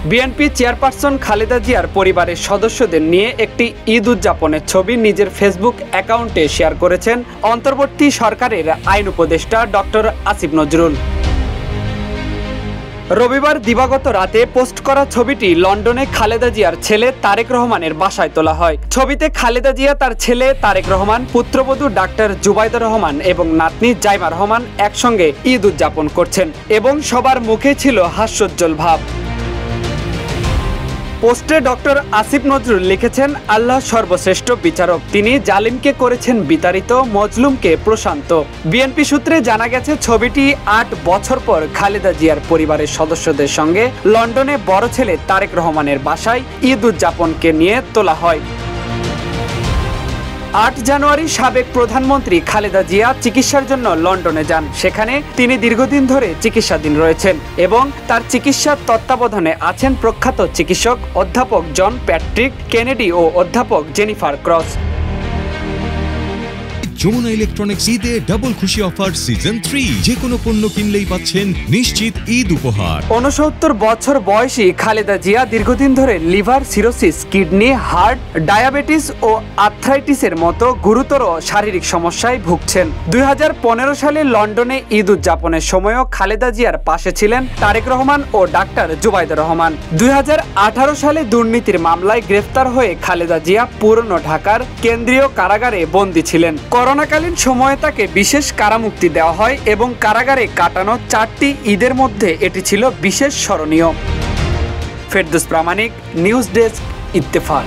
BNP chairperson Khaleda জিয়ার পরিবারের সদস্যদের নিয়ে একটি ঈদ উদযাপনের ছবি নিজের ফেসবুক অ্যাকাউন্টে শেয়ার করেছেন অন্তর্বর্তী সরকারের আইন উপদেষ্টা ডক্টর আসিফ নজরুল। রবিবার দিবাগত রাতে পোস্ট করা ছবিটি লন্ডনে খালেদা জিয়ার ছেলে তারেক রহমানের বাসায় তোলা হয়। ছবিতে খালেদা জিয়া, তার ছেলে তারেক রহমান, পুত্রবধূ ডাক্তার জুবাইদা রহমান এবং নাতনি জাইমা রহমান একসঙ্গে ঈদ উদযাপন করছেন এবং সবার মুখে ছিল হাস্যোজ্জ্বল ভাব। পোস্টে ডক্টর আসিফ নজরুল লিখেছেন, আল্লাহ সর্বশ্রেষ্ঠ বিচারক, তিনি জালিমকে করেছেন বিতাড়িত, মজলুমকে প্রশান্ত। বিএনপি সূত্রে জানা গেছে, ছবিটি ৮ বছর পর খালেদা জিয়ার পরিবারের সদস্যদের সঙ্গে লন্ডনে বড় ছেলে তারেক রহমানের বাসায় ঈদ উদযাপনকে নিয়ে তোলা হয়। ৮ জানুয়ারি সাবেক প্রধানমন্ত্রী খালেদা জিয়া চিকিৎসার জন্য লন্ডনে যান। সেখানে তিনি দীর্ঘদিন ধরে চিকিৎসাধীন রয়েছেন এবং তার চিকিৎসার তত্ত্বাবধানে আছেন প্রখ্যাত চিকিৎসক অধ্যাপক জন প্যাট্রিক কেনেডি ও অধ্যাপক জেনিফার ক্রস। যমুনা ইলেকট্রনিক্স ঈদে ডাবল খুশি অফার সিজন 3, যে কোনো পণ্য কিনলেই পাচ্ছেন নিশ্চিত ঈদ উপহার। ৬৯ বছর বয়সী খালেদা জিয়া দীর্ঘদিন ধরে liver cirrhosis, kidney, heart, diabetes ও আর্থ্রাইটিসের মতো গুরুতর শারীরিক সমস্যায় ভুগছেন। ২০১৫ সালে লন্ডনে ঈদ উদযাপনের সময়ও খালেদা জিয়ার পাশে ছিলেন তারেক রহমান ও ডাক্তার জুবাইদা রহমান। ২০১৮ সালে দুর্নীতির মামলায় গ্রেফতার হয়ে খালেদা জিয়া পুরনো ঢাকার কেন্দ্রীয় কারাগারে বন্দী ছিলেন। করোনাকালীন সময়ে তাকে বিশেষ কারামুক্তি দেওয়া হয় এবং কারাগারে কাটানো 4টি ঈদের মধ্যে এটি ছিল বিশেষ স্মরণীয়। ফেরদৌস প্রামাণিক, নিউজ ডেস্ক, ইত্তেফাক।